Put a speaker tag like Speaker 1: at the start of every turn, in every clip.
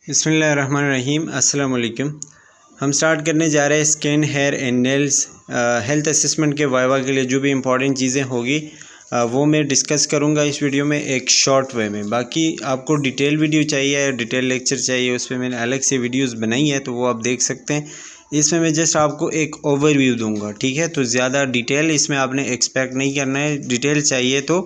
Speaker 1: बिस्मिल्लाहिर्रहमानिर्रहीम अस्सलाम वालेकुम। हम स्टार्ट करने जा रहे हैं skin, hair and nails health assessment के वाइवा के लिए जो भी इम्पॉर्टेंट चीज़ें होगी वो मैं डिस्कस करूँगा इस वीडियो में एक शॉर्ट वे में। बाकी आपको डिटेल वीडियो चाहिए या डिटेल लेक्चर चाहिए उस पर मैंने अलग से वीडियोस बनाई है, तो वो आप देख सकते हैं। इसमें मैं जस्ट आपको एक ओवरव्यू दूंगा, ठीक है। तो ज़्यादा डिटेल इसमें आपने एक्सपेक्ट नहीं करना है। डिटेल चाहिए तो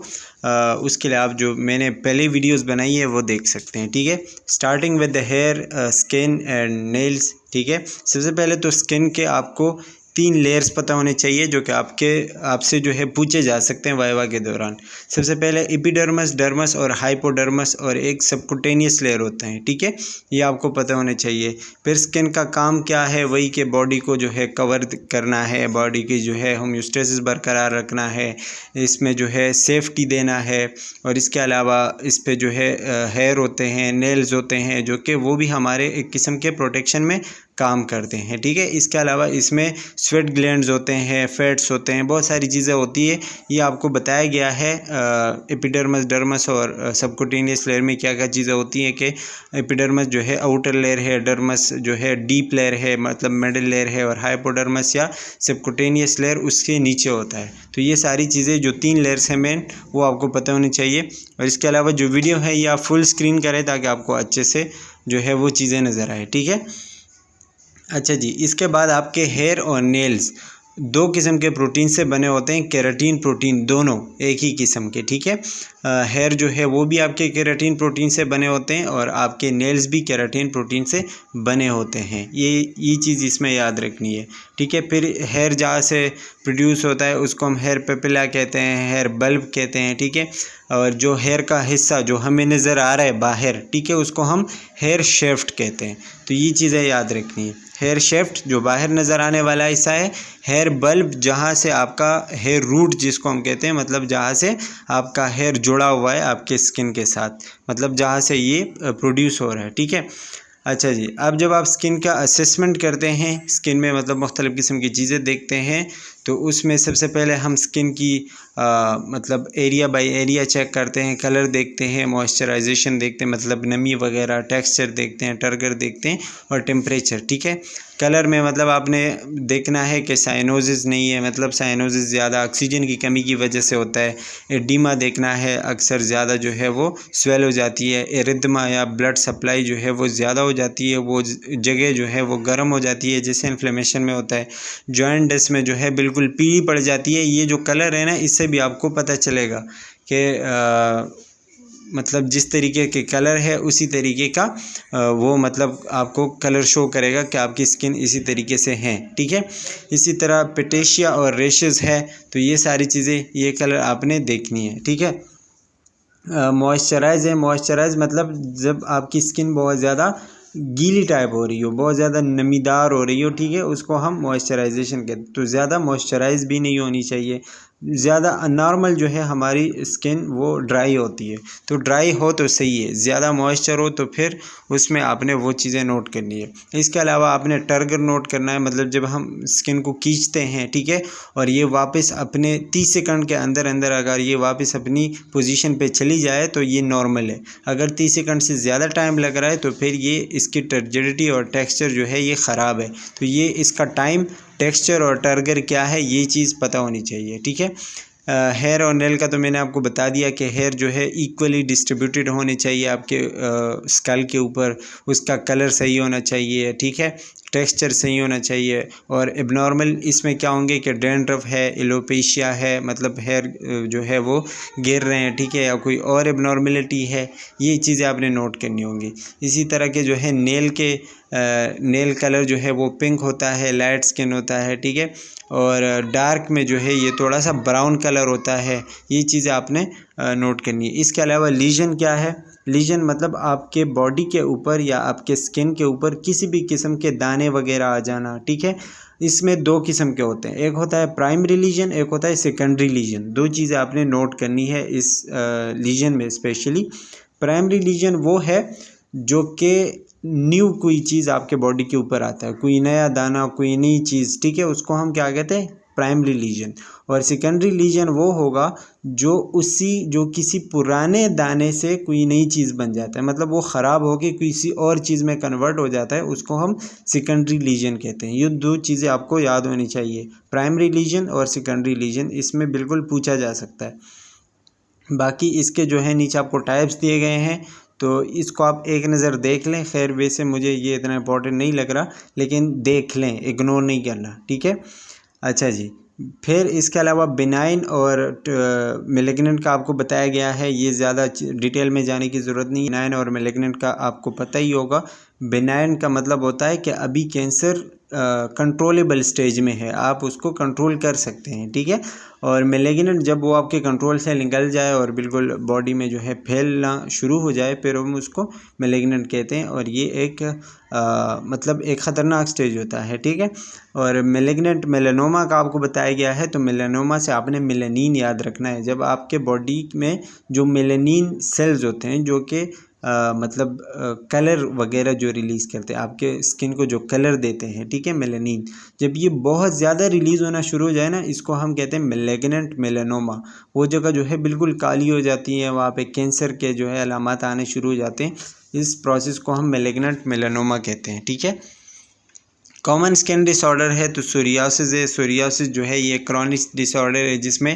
Speaker 1: उसके लिए आप जो मैंने पहले वीडियोस बनाई है वो देख सकते हैं, ठीक है। Starting with the hair, skin and nails, ठीक है। सबसे पहले तो स्किन के आपको 3 लेयर्स पता होने चाहिए जो कि आपसे जो है पूछे जा सकते हैं वाइवा के दौरान। सबसे पहले एपिडर्मस, डर्मस और हाइपोडर्मस और एक सबकुटेनियस लेयर होता है, ठीक है। ये आपको पता होने चाहिए। फिर स्किन का काम क्या है, वही के बॉडी को जो है कवर करना है, बॉडी की जो है होम्योस्टेसिस बरकरार रखना है, इसमें जो है सेफ्टी देना है। और इसके अलावा इस पे जो है हेयर होते हैं, नेल्स होते हैं, जो कि वो भी हमारे एक किस्म के प्रोटेक्शन में काम करते हैं, ठीक है। इसके अलावा इसमें स्वेट ग्लैंड्स होते हैं, फैट्स होते हैं, बहुत सारी चीज़ें होती है। ये आपको बताया गया है एपिडर्मस, डर्मस और सबकुटेनियस लेयर में क्या क्या चीज़ें होती हैं। कि एपिडर्मस जो है आउटर लेयर है, डर्मस जो है डीप लेयर है मतलब मिडिल लेयर है, और हाइपोडर्मस या सबकुटेनियस लेयर उसके नीचे होता है। तो ये सारी चीज़ें जो 3 लेयर्स हैं मेन, वो आपको पता होनी चाहिए। और इसके अलावा जो वीडियो है ये आप फुल स्क्रीन करें ताकि आपको अच्छे से जो है वो चीज़ें नज़र आए, ठीक है। अच्छा जी, इसके बाद आपके हेयर और नेल्स 2 किस्म के प्रोटीन से बने होते हैं, केराटिन प्रोटीन, दोनों एक ही किस्म के, ठीक है। हेयर जो है वो भी आपके केराटिन प्रोटीन से बने होते हैं और आपके नेल्स भी केराटिन प्रोटीन से बने होते हैं। ये चीज़ इसमें याद रखनी है, ठीक है। फिर हेयर जहाँ से प्रोड्यूस होता है उसको हम हेयर पेपिला कहते हैं, हेयर बल्ब कहते हैं, ठीक है। और जो हेयर का हिस्सा जो हमें नज़र आ रहा है बाहर, ठीक है, उसको हम हेयर शेफ्ट कहते हैं। तो ये चीज़ें याद रखनी है। हेयर शेफ्ट जो बाहर नज़र आने वाला हिस्सा है, हेयर बल्ब जहाँ से आपका हेयर रूट जिसको हम कहते हैं, मतलब जहाँ से आपका हेयर जुड़ा हुआ है आपके स्किन के साथ, मतलब जहाँ से ये प्रोड्यूस हो रहा है, ठीक है। अच्छा जी, अब जब आप स्किन का असेसमेंट करते हैं, स्किन में मतलब मुख्तलिफ़ किस्म की चीज़ें देखते हैं, तो उसमें सबसे पहले हम स्किन की मतलब एरिया बाय एरिया चेक करते हैं, कलर देखते हैं, मॉइस्चराइजेशन देखते हैं मतलब नमी वगैरह, टेक्सचर देखते हैं, टर्गर देखते हैं और टेम्परेचर, ठीक है। कलर में मतलब आपने देखना है कि साइनोसिस नहीं है, मतलब साइनोसिस ज़्यादा ऑक्सीजन की कमी की वजह से होता है। एडिमा देखना है, अक्सर ज़्यादा जो है वो स्वेल हो जाती है। एरिथमा या ब्लड सप्लाई जो है वो ज़्यादा हो जाती है, वो जगह जो है वो गर्म हो जाती है जैसे इन्फ्लेमेशन में होता है। जॉइंट डस्ट में जो है बिल्कुल पीली पड़ जाती है। ये जो कलर है ना, इससे भी आपको पता चलेगा कि मतलब जिस तरीके के कलर है उसी तरीके का वो मतलब आपको कलर शो करेगा कि आपकी स्किन इसी तरीके से है, ठीक है। इसी तरह पेटेशिया और रेशेस है, तो ये सारी चीज़ें, ये कलर आपने देखनी है, ठीक है। मॉइस्चराइज है, मॉइस्चराइज मतलब जब आपकी स्किन बहुत ज़्यादा गीली टाइप हो रही हो, बहुत ज़्यादा नमीदार हो रही हो, ठीक है, उसको हम मॉइस्चराइजेशन कहते हैं। तो ज़्यादा मॉइस्चराइज भी नहीं होनी चाहिए, ज़्यादा नॉर्मल जो है हमारी स्किन वो ड्राई होती है। तो ड्राई हो तो सही है, ज़्यादा मॉइस्चर हो तो फिर उसमें आपने वो चीज़ें नोट करनी है। इसके अलावा आपने टर्गर नोट करना है, मतलब जब हम स्किन को खींचते हैं, ठीक है, और ये वापस अपने 30 सेकंड के अंदर अंदर अगर ये वापस अपनी पोजीशन पे चली जाए तो ये नॉर्मल है। अगर 30 सेकंड से ज़्यादा टाइम लग रहा है तो फिर ये इसकी टर्जिडिटी और टेक्सचर जो है ये ख़राब है। तो ये इसका टाइम, टेक्सचर और टर्गर क्या है ये चीज़ पता होनी चाहिए, ठीक है। हेयर और नेल का तो मैंने आपको बता दिया कि हेयर जो है इक्वली डिस्ट्रीब्यूटेड होने चाहिए आपके स्कल के ऊपर, उसका कलर सही होना चाहिए, ठीक है, टेक्सचर सही होना चाहिए। और एबनॉर्मल इसमें क्या होंगे कि डैंड्रफ है, एलोपेशिया है, मतलब हेयर जो है वो गिर रहे हैं, ठीक है, या कोई और एबनॉर्मलिटी है, ये चीज़ें आपने नोट करनी होंगी। इसी तरह के जो है नेल कलर जो है वो पिंक होता है, लाइट स्किन होता है, ठीक है, और डार्क में जो है ये थोड़ा सा ब्राउन कलर होता है। ये चीज़ें आपने नोट करनी है। इसके अलावा लीजन क्या है, लीजन मतलब आपके बॉडी के ऊपर या आपके स्किन के ऊपर किसी भी किस्म के दाने वगैरह आ जाना, ठीक है। इसमें 2 किस्म के होते हैं, एक होता है प्राइमरी लीजन, एक होता है सेकेंडरी लीजन। 2 चीज़ें आपने नोट करनी है इस लीजन में स्पेशली। प्राइमरी लीजन वो है जो कि न्यू कोई चीज़ आपके बॉडी के ऊपर आता है, कोई नया दाना, कोई नई चीज़, ठीक है, उसको हम क्या कहते हैं, प्राइमरी लीजन। और सेकेंडरी लीजन वो होगा जो किसी पुराने दाने से कोई नई चीज़ बन जाता है, मतलब वो ख़राब होकर किसी और चीज़ में कन्वर्ट हो जाता है, उसको हम सेकेंडरी लीजन कहते हैं। ये दो चीज़ें आपको याद होनी चाहिए, प्राइमरी लीजन और सेकेंडरी लीजन, इसमें बिल्कुल पूछा जा सकता है। बाकी इसके जो है नीचे आपको टाइप्स दिए गए हैं, तो इसको आप एक नज़र देख लें। खैर वैसे मुझे ये इतना इंपॉर्टेंट नहीं लग रहा, लेकिन देख लें, इग्नोर नहीं करना, ठीक है। अच्छा जी, फिर इसके अलावा बिनाइन और मेलिग्नेंट का आपको बताया गया है, ये ज़्यादा डिटेल में जाने की ज़रूरत नहीं है। बिनाइन और मेलिग्नेंट का आपको पता ही होगा। बिनाइन का मतलब होता है कि अभी कैंसर कंट्रोलेबल स्टेज में है, आप उसको कंट्रोल कर सकते हैं, ठीक है। और मेलिग्नेंट जब वो आपके कंट्रोल से निकल जाए और बिल्कुल बॉडी में जो है फैलना शुरू हो जाए, फिर हम उसको मेलिग्नेंट कहते हैं, और ये एक मतलब एक ख़तरनाक स्टेज होता है, ठीक है। और मेलिग्नेंट मेलानोमा का आपको बताया गया है, तो मेलानोमा से आपने मेलानिन याद रखना है। जब आपके बॉडी में जो मेलानिन सेल्स होते हैं जो कि मतलब कलर वगैरह जो रिलीज़ करते हैं, आपके स्किन को जो कलर देते हैं, ठीक है, मेलानिन, जब ये बहुत ज़्यादा रिलीज़ होना शुरू हो जाए ना, इसको हम कहते हैं मेलिग्नेंट मेलानोमा। वो जगह जो है बिल्कुल काली हो जाती है, वहाँ पे कैंसर के जो है अलामात आने शुरू हो जाते हैं। इस प्रोसेस को हम मेलिग्नेंट मेलानोमा कहते हैं, ठीक है। कॉमन स्किन डिसऑर्डर है तो सोरियासिस है। सोरियासिस जो है ये क्रॉनिक डिसऑर्डर है जिसमें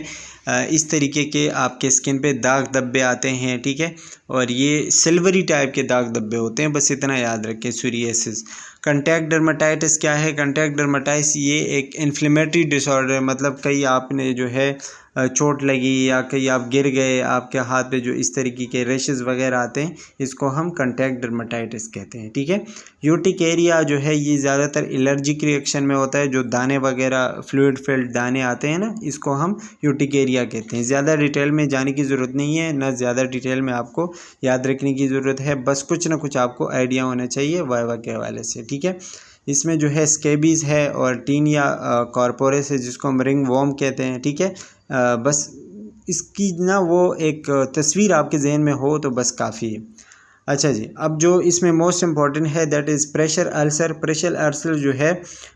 Speaker 1: इस तरीके के आपके स्किन पे दाग धब्बे आते हैं, ठीक है। और ये सिल्वरी टाइप के दाग धब्बे होते हैं, बस इतना याद रखें, सोरियासिस। कंटैक्ट डर्माटाइटिस क्या है? कंटैक्ट डर्माटाइटिस ये एक इन्फ्लेमेटरी डिसऑर्डर है, मतलब कहीं आपने जो है चोट लगी या कहीं आप गिर गए, आपके हाथ पे जो इस तरीके के रेशेस वगैरह आते हैं, इसको हम कंटैक्ट डर्माटाइटिस कहते हैं, ठीक है। यूटिकेरिया जो है ये ज़्यादातर एलर्जिक रिएक्शन में होता है, जो दाने वगैरह फ्लूइड फिल्ड दाने आते हैं ना, इसको हम यूटिकेरिया कहते हैं। ज़्यादा डिटेल में जाने की ज़रूरत नहीं है, ना ज़्यादा डिटेल में आपको याद रखने की ज़रूरत है, बस कुछ ना कुछ आपको आइडिया होना चाहिए वाइवा के हवाले से, ठीक है। इसमें जो है स्केबीज़ है और टीनिया कॉर्पोरस है जिसको हम रिंग वॉर्म कहते हैं, ठीक है। बस इसकी ना वो एक तस्वीर आपके जहन में हो तो बस काफ़ी है। अच्छा जी, अब जो इसमें मोस्ट इम्पॉर्टेंट है that is pressure ulcer. Pressure ulcer जो है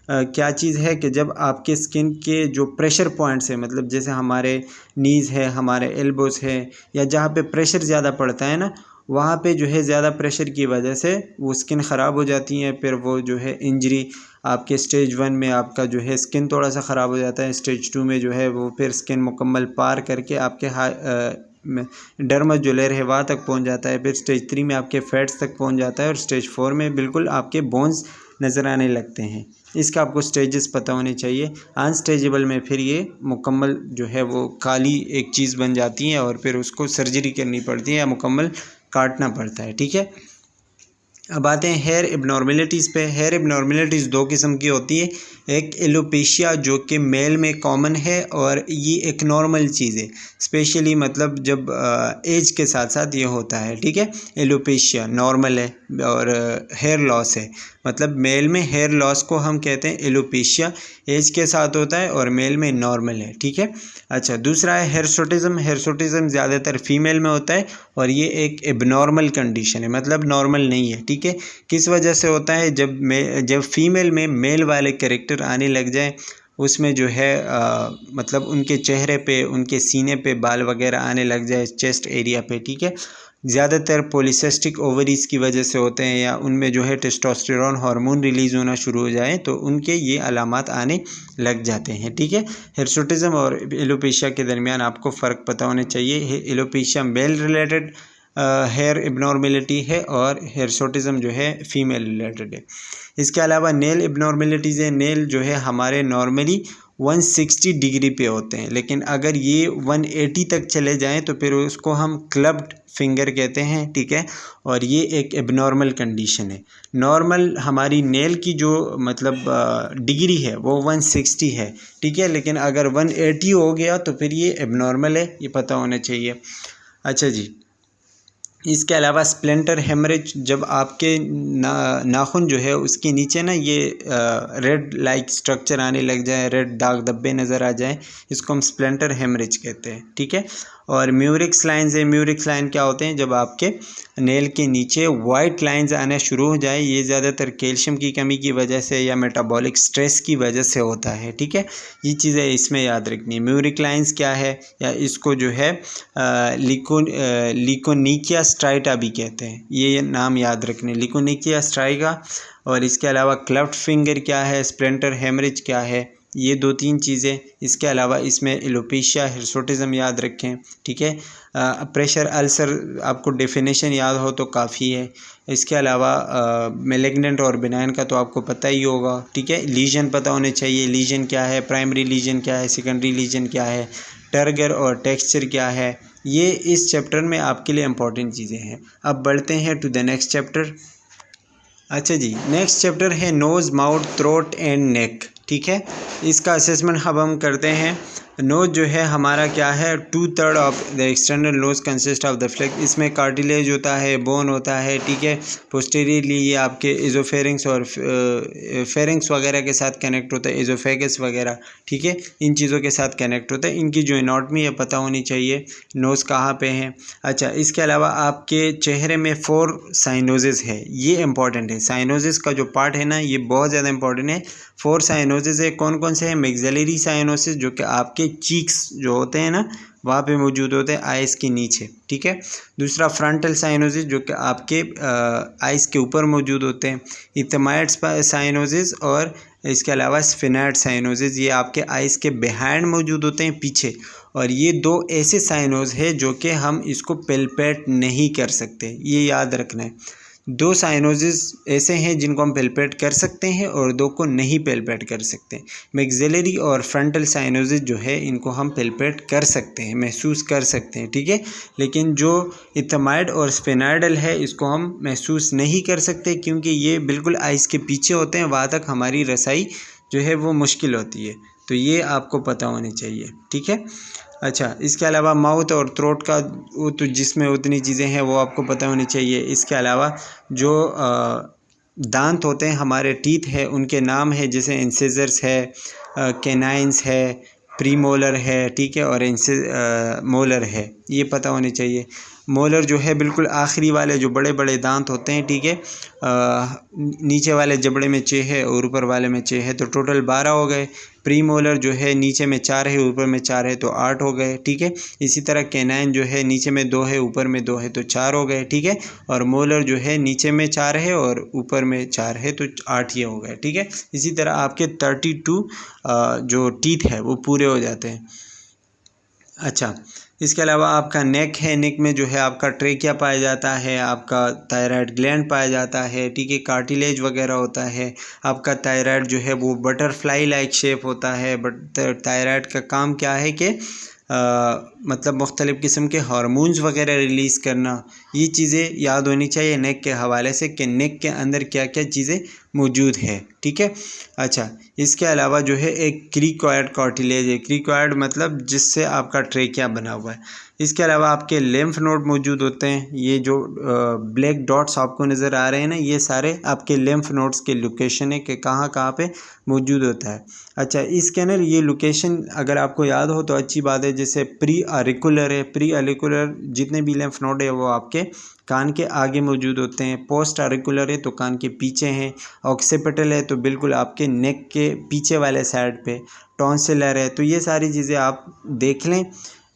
Speaker 1: क्या चीज़ है कि जब आपके स्किन के जो प्रेशर पॉइंट्स है, मतलब जैसे हमारे नीज़ है, हमारे एल्बोस है, या जहाँ पे प्रेशर ज़्यादा पड़ता है ना, वहाँ पे जो है ज़्यादा प्रेशर की वजह से वो स्किन ख़राब हो जाती है। फिर वो जो है इंजरी आपके स्टेज 1 में आपका जो है स्किन थोड़ा सा ख़राब हो जाता है, स्टेज 2 में जो है वो फिर स्किन मुकम्मल पार करके आपके डर्मस जो लेयर है वहाँ तक पहुँच जाता है, फिर स्टेज 3 में आपके फैट्स तक पहुँच जाता है, और स्टेज 4 में बिल्कुल आपके बोन्स नज़र आने लगते हैं। इसका आपको स्टेजेस पता होने चाहिए। अनस्टेजेबल में फिर ये मुकम्मल जो है वो काली एक चीज़ बन जाती है और फिर उसको सर्जरी करनी पड़ती है या मुकम्मल काटना पड़ता है, ठीक है। अब आते हैं हेयर एबनॉर्मेलिटीज़ पे। हेयर एबनॉर्मेलिटीज़ दो किस्म की होती है, एक एलोपेशिया जो कि मेल में कॉमन है, और ये एक नॉर्मल चीज़ है, स्पेशली मतलब जब एज के साथ साथ ये होता है, ठीक है। एलोपेशिया नॉर्मल है और हेयर लॉस है, मतलब मेल में हेयर लॉस को हम कहते हैं एलोपेशिया, एज के साथ होता है और मेल में नॉर्मल है, ठीक है। अच्छा, दूसरा है हिर्सुटिज्म। हिर्सुटिज्म ज़्यादातर फीमेल में होता है और ये एक एबनॉर्मल कंडीशन है, मतलब नॉर्मल नहीं है, ठीक है। किस वजह से होता है? जब फीमेल में मेल वाले कैरेक्टर आने लग जाए, उसमें जो है मतलब उनके चेहरे पे, उनके सीने पे बाल वगैरह आने लग जाए, चेस्ट एरिया पे, ठीक है। ज़्यादातर पॉलीसिस्टिक ओवरीज की वजह से होते हैं, या उनमें जो है टेस्टोस्टेरोन हार्मोन रिलीज़ होना शुरू हो जाए तो उनके ये अलामात आने लग जाते हैं, ठीक है। हिर्सुटिज्म और एलोपेशिया के दरमियान आपको फ़र्क पता होना चाहिए। Alopecia male related hair abnormality है और हिर्सुटिज्म जो है फीमेल रिलेटेड है। इसके अलावा नेल एबनॉर्मेलिटीज़ है। नेल जो है हमारे नॉर्मली 160 डिग्री पे होते हैं, लेकिन अगर ये 180 तक चले जाएं तो फिर उसको हम क्लब्ड फिंगर कहते हैं, ठीक है। और ये एक एबनॉर्मल कंडीशन है। नॉर्मल हमारी नेल की जो मतलब डिग्री है वो 160 है, ठीक है, लेकिन अगर 180 हो गया तो फिर ये एबनॉर्मल है, ये पता होना चाहिए। अच्छा जी, इसके अलावा स्प्लिंटर हेमरेज, जब आपके नाखून जो है उसके नीचे ना ये रेड लाइक स्ट्रक्चर आने लग जाए, रेड दाग धब्बे नज़र आ जाए, इसको हम स्प्लिंटर हेमरेज कहते हैं, ठीक है। और म्यूरिक्स लाइन्स है, म्यूरिक्स लाइन क्या होते हैं, जब आपके नेल के नीचे वाइट लाइंस आने शुरू हो जाए, ये ज़्यादातर कैल्शियम की कमी की वजह से या मेटाबॉलिक स्ट्रेस की वजह से होता है, ठीक है। ये चीज़ें इसमें याद रखनी है। म्यूरिक लाइन्स क्या है, या इसको जो है लिकोनिकिया स्ट्राइटा भी कहते हैं, ये नाम याद रखने, लिकोनिकिया स्ट्राइटा। और इसके अलावा क्लेफ्ट फिंगर क्या है, स्प्लिंटर हेमरेज क्या है, ये 2-3 चीज़ें। इसके अलावा इसमें एलोपेशिया हिर्सुटिज्म याद रखें, ठीक है। प्रेशर अल्सर आपको डेफिनेशन याद हो तो काफ़ी है। इसके अलावा मेलिग्नेंट और बिनाइन का तो आपको पता ही होगा, ठीक है। लीजन पता होने चाहिए, लीजन क्या है, प्राइमरी लीजन क्या है, सेकेंडरी लीजन क्या है, टर्गर और टेक्सचर क्या है, ये इस चैप्टर में आपके लिए इम्पॉर्टेंट चीज़ें हैं। अब बढ़ते हैं टू द नेक्स्ट चैप्टर। अच्छा जी, नेक्स्ट चैप्टर है nose, mouth, throat and neck, ठीक है। इसका असेसमेंट अब हम करते हैं। नोज जो है हमारा क्या है, 2/3 of the external nose consist of the flex, इसमें कार्टिलेज होता है, बोन होता है, ठीक है। पोस्टीरियरली ये आपके एजोफेरिंक्स और फेरिंक्स वगैरह के साथ कनेक्ट होता है, एजोफेगस वगैरह, ठीक है, इन चीज़ों के साथ कनेक्ट होता है। इनकी जो एनाटॉमी है पता होनी चाहिए, नोज़ कहाँ पे है। अच्छा, इसके अलावा आपके चेहरे में 4 साइनोजेस है, ये इंपॉर्टेंट है। साइनोजेस का जो पार्ट है ना, ये बहुत ज़्यादा इंपॉर्टेंट है। 4 साइनोजेस है, कौन कौन से हैं, मैक्सिलरी साइनोसिस जो कि आपके चीक्स जो होते हैं ना वहाँ पे मौजूद होते हैं, आइज़ के नीचे, ठीक है। दूसरा फ्रंटल साइनोसिस जो कि आपके आइज़ के ऊपर मौजूद होते हैं। इथमाइड्स साइनोसिस और इसके अलावा स्फेनाइड साइनोसिस, ये आपके आइज़ के बिहाइंड मौजूद होते हैं, पीछे। और ये 2 ऐसे साइनोज है जो कि हम इसको पेल्पेट नहीं कर सकते, ये याद रखना है। 2 साइनोजेस ऐसे हैं जिनको हम पेल्पेट कर सकते हैं और 2 को नहीं पेल्पेट कर सकते। मैक्सिलरी और फ्रंटल साइनोजेस जो है इनको हम पेल्पेट कर सकते हैं, महसूस कर सकते हैं, ठीक है। लेकिन जो इथमाइड और स्फेनाइडल है इसको हम महसूस नहीं कर सकते, क्योंकि ये बिल्कुल आइज़ के पीछे होते हैं, वहाँ तक हमारी रसाई जो है वो मुश्किल होती है। तो ये आपको पता होनी चाहिए, ठीक है। अच्छा, इसके अलावा माउथ और थ्रोट का वो तो जिसमें उतनी चीज़ें हैं वो आपको पता होनी चाहिए। इसके अलावा जो दांत होते हैं हमारे, टीथ है, उनके नाम है, जैसे इंसिजर्स है, कैनाइंस है, प्रीमोलर है, ठीक है, और मोलर है, ये पता होने चाहिए। मोलर जो है बिल्कुल आखिरी वाले जो बड़े बड़े दांत होते हैं, ठीक है, नीचे वाले जबड़े में 6 है और ऊपर वाले में 6 है, तो टोटल 12 हो गए। प्री मोलर जो है नीचे में 4 है, ऊपर में 4 है, तो 8 हो गए, ठीक है। इसी तरह कैनाइन जो है नीचे में 2 है, ऊपर में 2 है, तो 4 हो गए, ठीक है। और मोलर जो है नीचे में 4 है और ऊपर में 4 है, तो 8 ये हो गए, ठीक है। इसी तरह आपके 32 जो टीथ है वो पूरे हो जाते हैं। अच्छा, इसके अलावा आपका नेक है, नेक में जो है आपका ट्रेकिया पाया जाता है, आपका थायराइड ग्लैंड पाया जाता है, ठीक है, कार्टिलेज वगैरह होता है। आपका थायराइड जो है वो बटरफ्लाई लाइक शेप होता है। बट थायराइड का काम क्या है कि मतलब मुख्तलिफ़ किस्म के हार्मोन्स वगैरह रिलीज़ करना, ये चीज़ें याद होनी चाहिए नेक के हवाले से कि नेक के अंदर क्या क्या चीज़ें मौजूद है, ठीक है। अच्छा, इसके अलावा जो है एक क्रीकॉइड कार्टिलेज है, क्रीकॉइड मतलब जिससे आपका ट्रेकिया बना हुआ है। इसके अलावा आपके लिम्फ नोड मौजूद होते हैं, ये जो ब्लैक डॉट्स आपको नज़र आ रहे हैं ना, ये सारे आपके लिम्फ नोड्स के लोकेशन है कि कहाँ कहाँ पे मौजूद होता है। अच्छा, इसके अंदर ये लोकेशन अगर आपको याद हो तो अच्छी बात है। जैसे प्री ऑरिकुलर है, प्री ऑरिकुलर जितने भी लिम्फ नोड है वो आपके कान के आगे मौजूद होते हैं। पोस्ट ऑरिकुलर है तो कान के पीछे हैं। ऑक्सीपिटल है तो बिल्कुल आपके नेक के पीछे वाले साइड पे। टॉन्सिलर है, तो ये सारी चीज़ें आप देख लें,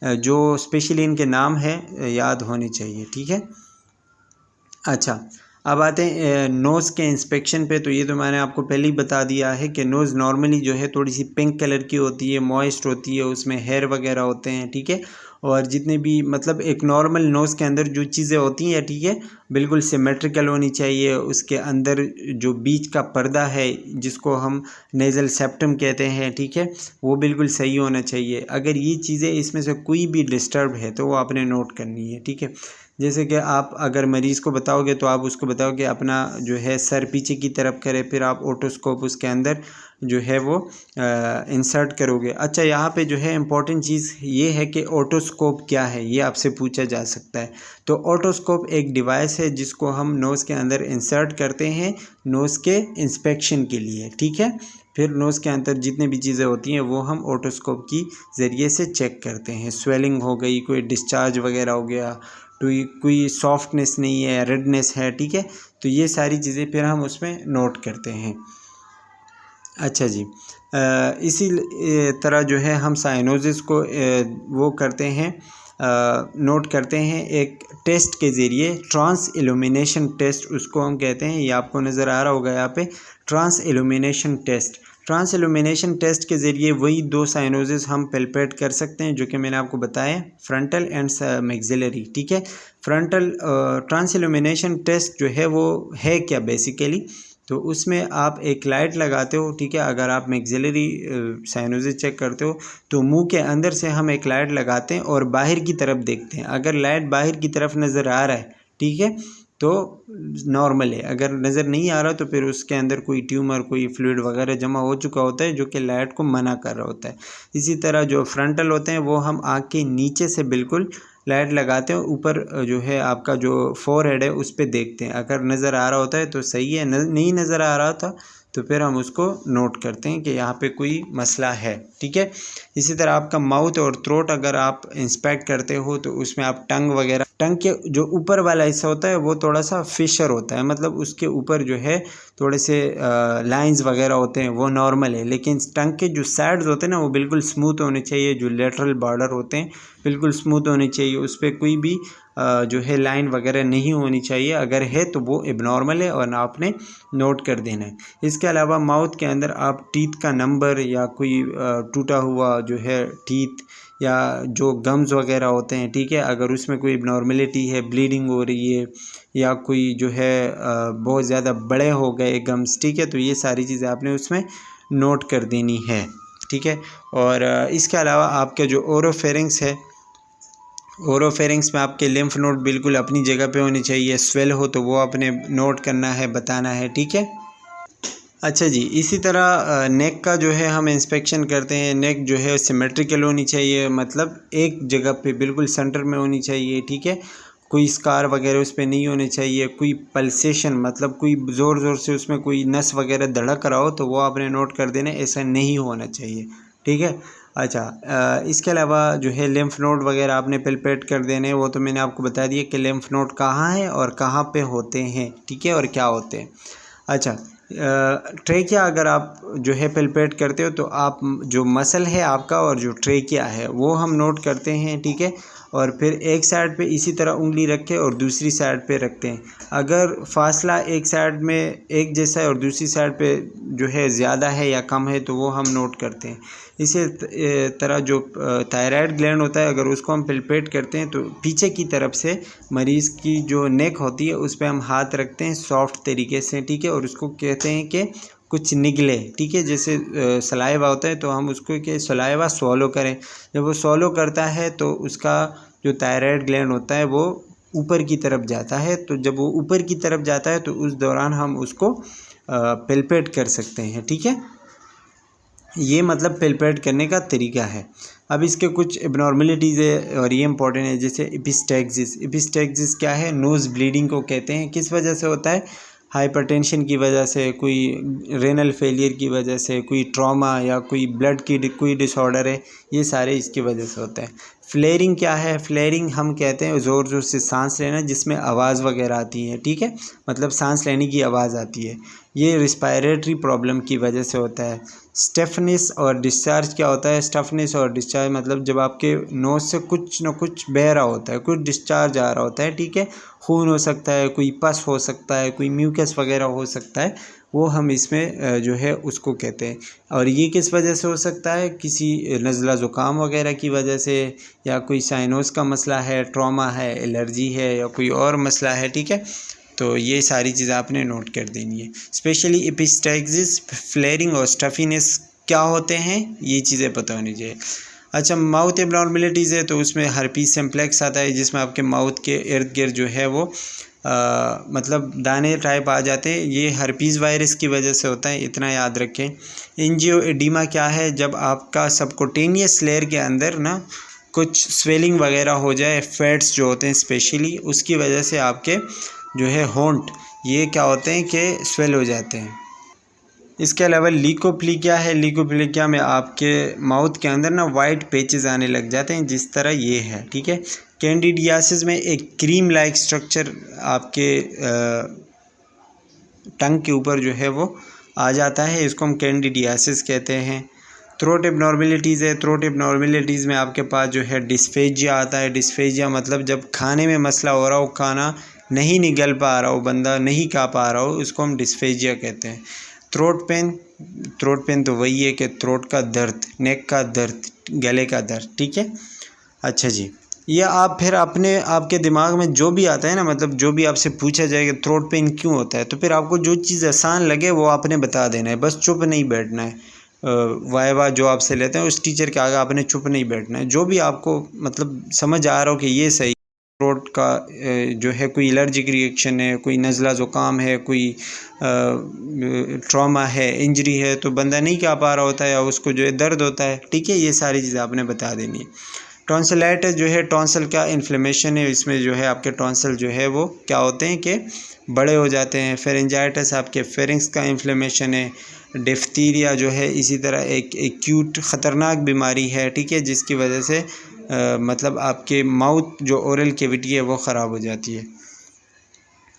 Speaker 1: जो स्पेशली इनके नाम है याद होने चाहिए, ठीक है। अच्छा, अब आते हैं नोज़ के इंस्पेक्शन पे। तो ये तो मैंने आपको पहले ही बता दिया है कि नोज़ नॉर्मली जो है थोड़ी सी पिंक कलर की होती है, मॉइस्ट होती है, उसमें हेयर वगैरह होते हैं, ठीक है। और जितने भी मतलब एक नॉर्मल नोज़ के अंदर जो चीज़ें होती हैं, ठीक है, बिल्कुल सिमेट्रिकल होनी चाहिए। उसके अंदर जो बीच का पर्दा है जिसको हम नेज़ल सेप्टम कहते हैं, ठीक है, वो बिल्कुल सही होना चाहिए। अगर ये चीज़ें इसमें से कोई भी डिस्टर्ब है तो वो आपने नोट करनी है, ठीक है। जैसे कि आप अगर मरीज़ को बताओगे तो आप उसको बताओगे अपना जो है सर पीछे की तरफ करे, फिर आप ओटोस्कोप उसके अंदर जो है वो इंसर्ट करोगे। अच्छा, यहाँ पे जो है इम्पॉर्टेंट चीज़ ये है कि ओटोस्कोप क्या है, ये आपसे पूछा जा सकता है। तो ओटोस्कोप एक डिवाइस है जिसको हम नोज़ के अंदर इंसर्ट करते हैं नोज़ के इंस्पेक्शन के लिए, ठीक है। फिर नोज़ के अंदर जितनी भी चीज़ें होती हैं वो हम ओटोस्कोप की ज़रिए से चेक करते हैं। स्वेलिंग हो गई, कोई डिस्चार्ज वगैरह हो गया, कोई सॉफ्टनेस नहीं है, रेडनेस है, ठीक है। तो ये सारी चीज़ें फिर हम उसमें नोट करते हैं। अच्छा जी, इसी तरह जो है हम साइनोसिस को वो करते हैं, नोट करते हैं एक टेस्ट के ज़रिए, ट्रांस इल्यूमिनेशन टेस्ट उसको हम कहते हैं। ये आपको नज़र आ रहा होगा यहाँ पे, transillumination test. Transillumination test के ज़रिए वही दो साइनोसिस हम पेल्पेट कर सकते हैं जो कि मैंने आपको बताया, फ्रंटल एंड मैक्सिलरी, ठीक है। फ्रंटल ट्रांस इल्यूमिनेशन टेस्ट जो है वो है क्या बेसिकली, तो उसमें आप एक लाइट लगाते हो, ठीक है। अगर आप मैक्सिलरी साइनोसिस चेक करते हो तो मुंह के अंदर से हम एक लाइट लगाते हैं और बाहर की तरफ देखते हैं। अगर लाइट बाहर की तरफ नज़र आ रहा है, ठीक है, तो नॉर्मल है। अगर नज़र नहीं आ रहा तो फिर उसके अंदर कोई ट्यूमर, कोई फ्लूइड वगैरह जमा हो चुका होता है जो कि लाइट को मना कर रहा होता है। इसी तरह जो फ्रंटल होते हैं वो हम आँख के नीचे से बिल्कुल लाइट लगाते हैं, ऊपर जो है आपका जो फोरहेड है उस पर देखते हैं। अगर नज़र आ रहा होता है तो सही है, नहीं नज़र आ रहा था तो फिर हम उसको नोट करते हैं कि यहाँ पे कोई मसला है, ठीक है। इसी तरह आपका माउथ और थ्रोट अगर आप इंस्पेक्ट करते हो तो उसमें आप टंग वगैरह, टंग के जो ऊपर वाला हिस्सा होता है वो थोड़ा सा फिशर होता है, मतलब उसके ऊपर जो है थोड़े से लाइंस वगैरह होते हैं, वो नॉर्मल है। लेकिन टंग के जो साइड्स होते हैं ना वो बिल्कुल स्मूथ होने चाहिए, जो लेटरल बॉर्डर होते हैं बिल्कुल स्मूथ होनी चाहिए, उस पर कोई भी जो है लाइन वगैरह नहीं होनी चाहिए। अगर है तो वो एबनॉर्मल है और आपने नोट कर देना है। इसके अलावा माउथ के अंदर आप टीथ का नंबर या कोई टूटा हुआ जो है टीथ या जो गम्स वगैरह होते हैं, ठीक है, अगर उसमें कोई एबनॉर्मलिटी है, ब्लीडिंग हो रही है या कोई जो है बहुत ज़्यादा बड़े हो गए गम्स, ठीक है, तो ये सारी चीज़ें आपने उसमें नोट कर देनी है, ठीक है। और इसके अलावा आपके जो ओरोफेरिंग्स है, ओरोफेरिंग्स में आपके लिम्फ नोड बिल्कुल अपनी जगह पे होनी चाहिए। स्वेल हो तो वो आपने नोट करना है, बताना है, ठीक है। अच्छा जी, इसी तरह नेक का जो है हम इंस्पेक्शन करते हैं। नेक जो है सिमेट्रिकल होनी चाहिए, मतलब एक जगह पे बिल्कुल सेंटर में होनी चाहिए, ठीक है। कोई स्कार वगैरह उस पर नहीं होने चाहिए। कोई पल्सेशन, मतलब कोई ज़ोर ज़ोर से उसमें कोई नस वगैरह धड़क रहा हो तो वो आपने नोट कर देना, ऐसा नहीं होना चाहिए, ठीक है। अच्छा, इसके अलावा जो है लिम्फ नोड वगैरह आपने पेल्पेट कर देने, वो तो मैंने आपको बता दिया कि लिम्फ नोड कहाँ है और कहाँ पे होते हैं, ठीक है, और क्या होते हैं। अच्छा, ट्रेकिया अगर आप जो है पेल्पेट करते हो तो आप जो मसल है आपका और जो ट्रेकिया है वो हम नोट करते हैं, ठीक है। और फिर एक साइड पे इसी तरह उंगली रखें और दूसरी साइड पे रखते हैं। अगर फासला एक साइड में एक जैसा है और दूसरी साइड पे जो है ज़्यादा है या कम है तो वो हम नोट करते हैं। इसी तरह जो थायराइड ग्लैंड होता है, अगर उसको हम पेल्पेट करते हैं तो पीछे की तरफ से मरीज़ की जो नेक होती है उस पर हम हाथ रखते हैं सॉफ्ट तरीके से, ठीक है, और उसको कहते हैं कि कुछ निगले, ठीक है। जैसे सलाइवा होता है तो हम उसको कि सलाइवा स्वॉलो करें। जब वो स्वॉलो करता है तो उसका जो थायराइड ग्लैंड होता है वो ऊपर की तरफ जाता है। तो जब वो ऊपर की तरफ जाता है तो उस दौरान हम उसको पेल्पेट कर सकते हैं, ठीक है। ये मतलब पेल्पेट करने का तरीका है। अब इसके कुछ एबनॉर्मलिटीज़ है और ये इंपॉर्टेंट है, जैसे एपिस्टैक्सिस। एपिस्टैक्सिस क्या है? नोज़ ब्लीडिंग को कहते हैं। किस वजह से होता है? हाइपरटेंशन की वजह से, कोई रेनल फेलियर की वजह से, कोई ट्रॉमा या कोई ब्लड की कोई डिसऑर्डर है, ये सारे इसकी वजह से होता है। फ्लेयरिंग क्या है? फ्लेयरिंग हम कहते हैं ज़ोर ज़ोर से सांस लेना जिसमें आवाज़ वगैरह आती है, ठीक है, मतलब सांस लेने की आवाज़ आती है। ये रिस्पायरेटरी प्रॉब्लम की वजह से होता है। स्टेफनेस और डिस्चार्ज क्या होता है? स्टफनेस और डिस्चार्ज मतलब जब आपके नोज़ से कुछ ना कुछ बह रहा होता है, कुछ डिस्चार्ज आ रहा होता है, ठीक है, खून हो सकता है, कोई पस हो सकता है, कोई म्यूकस वगैरह हो सकता है, वो हम इसमें जो है उसको कहते हैं। और ये किस वजह से हो सकता है? किसी नज़ला ज़ुकाम वगैरह की वजह से, या कोई साइनोस का मसला है, ट्रॉमा है, एलर्जी है, या कोई और मसला है, ठीक है। तो ये सारी चीज़ें आपने नोट कर देनी है। स्पेशली एपिस्टैक्सिस, फ्लेयरिंग और स्टफीनेस क्या होते हैं, ये चीज़ें पता होनी चाहिए। अच्छा, माउथ एबनॉर्मेलिटीज़ है तो उसमें हर्पीस सिम्प्लेक्स आता है, जिसमें आपके माउथ के इर्द गिर्द जो है वो मतलब दाने टाइप आ जाते हैं। ये हर्पीस वायरस की वजह से होता है, इतना याद रखें। एंजियोएडिमा क्या है? जब आपका सबकुटेनियस लेयर के अंदर ना कुछ स्वेलिंग वगैरह हो जाए, फैट्स जो होते हैं स्पेशली, उसकी वजह से आपके जो है होंठ ये क्या होते हैं कि स्वेल हो जाते हैं। इसके अलावा लीकोप्लिकिया है। लीकोप्लिकिया में आपके माउथ के अंदर ना वाइट पेचेस आने लग जाते हैं, जिस तरह ये है, ठीक है। कैंडिडियासिस में एक क्रीम लाइक स्ट्रक्चर आपके टंग के ऊपर जो है वो आ जाता है, इसको हम कैंडिडियासिस कहते हैं। थ्रोट एबनॉर्मेलिटीज़ है। थ्रोट एबनॉर्मेलिटीज़ में आपके पास जो है डिस्फेजिया आता है। डिस्फेजिया मतलब जब खाने में मसला हो रहा हो, खाना नहीं निगल पा रहा हो, बंदा नहीं खा पा रहा हो, इसको हम डिस्फेजिया कहते हैं। थ्रोट पेन तो वही है कि थ्रोट का दर्द, नेक का दर्द, गले का दर्द, ठीक है। अच्छा जी, ये आप फिर अपने आपके दिमाग में जो भी आता है ना, मतलब जो भी आपसे पूछा जाए कि थ्रोट पेन क्यों होता है, तो फिर आपको जो चीज़ आसान लगे वो आपने बता देना है, बस चुप नहीं बैठना है। वाइवा जो आपसे लेते हैं उस टीचर के आगे आपने चुप नहीं बैठना है। जो भी आपको मतलब समझ आ रहा हो कि ये सही, थ्रोट का जो है कोई एलर्जिक रिएक्शन है, कोई नज़ला ज़ुकाम है, कोई ट्रॉमा है, इंजरी है, तो बंदा नहीं खा पा रहा होता है या उसको जो है दर्द होता है, ठीक है, ये सारी चीज़ें आपने बता देनी है। टॉन्सिलाइटिस जो है, टॉन्सल का इन्फ्लेमेशन है, इसमें जो है आपके टॉन्सल जो है वो क्या होते हैं कि बड़े हो जाते हैं। फेरेंजाइटिस आपके फेरिंग्स का इन्फ्लेमेशन है। डिफ्थीरिया जो है इसी तरह एक एक्यूट ख़तरनाक बीमारी है, ठीक है, जिसकी वजह से मतलब आपके माउथ जो ओरल कैविटी है वो ख़राब हो जाती है।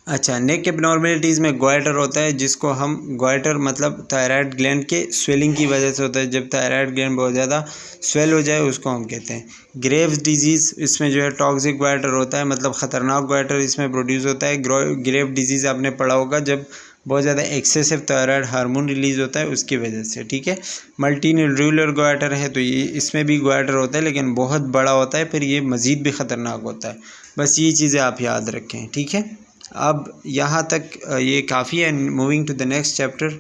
Speaker 1: अच्छा, नेक एबनॉर्मेलिटीज़ में गोइटर होता है, जिसको हम गोइटर मतलब थायराइड ग्लैंड के स्वेलिंग की वजह से होता है। जब थायराइड ग्लैंड बहुत ज़्यादा स्वेल हो जाए उसको हम कहते हैं ग्रेव्स डिजीज़। इसमें जो है टॉक्सिक गोइटर होता है, मतलब ख़तरनाक गोइटर इसमें प्रोड्यूस होता है। ग्रेव डिजीज़ आपने पढ़ा होगा, जब बहुत ज़्यादा एक्सेसिव थायराइड हार्मोन रिलीज़ होता है उसकी वजह से, ठीक है। मल्टीन्यूक्लियर गोइटर है तो ये इसमें भी गोइटर होता है, लेकिन बहुत बड़ा होता है, फिर ये मज़ीद भी ख़तरनाक होता है। बस ये चीज़ें आप याद रखें, ठीक है। अब यहाँ तक ये काफ़ी है। Moving to the next chapter.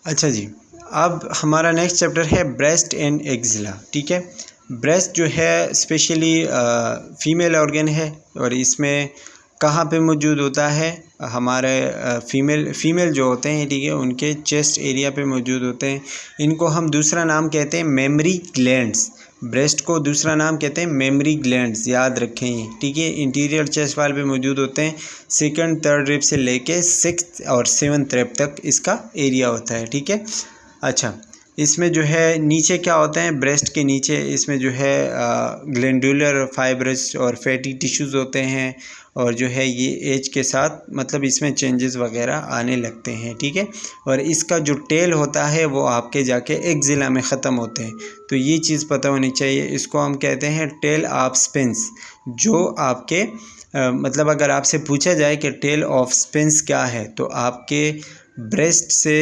Speaker 1: अच्छा जी, अब हमारा नेक्स्ट चैप्टर है ब्रेस्ट एंड एक्जिला, ठीक है। ब्रेस्ट जो है स्पेशली फ़ीमेल ऑर्गन है, और इसमें कहाँ पे मौजूद होता है? हमारे फीमेल जो होते हैं, ठीक है, उनके चेस्ट एरिया पे मौजूद होते हैं। इनको हम दूसरा नाम कहते हैं मेमरी ग्लैंड्स। ब्रेस्ट को दूसरा नाम कहते हैं मेमरी ग्लैंड्स, याद रखें ये, ठीक है। इंटीरियर चेस्ट वाल पे मौजूद होते हैं। सेकंड थर्ड रिब से लेके 6th और 7th रिब तक इसका एरिया होता है, ठीक है। अच्छा, इसमें जो है नीचे क्या होता है? ब्रेस्ट के नीचे इसमें जो है ग्लैंडुलर फाइब्रस और फैटी टिश्यूज़ होते हैं, और जो है ये एज के साथ मतलब इसमें चेंजेस वगैरह आने लगते हैं, ठीक है। और इसका जो टेल होता है वो आपके जाके एक्जिला में ख़त्म होते हैं, तो ये चीज़ पता होनी चाहिए। इसको हम कहते हैं टेल ऑफ स्पेंस। जो आपके मतलब अगर आपसे पूछा जाए कि टेल ऑफ स्पेंस क्या है, तो आपके ब्रेस्ट से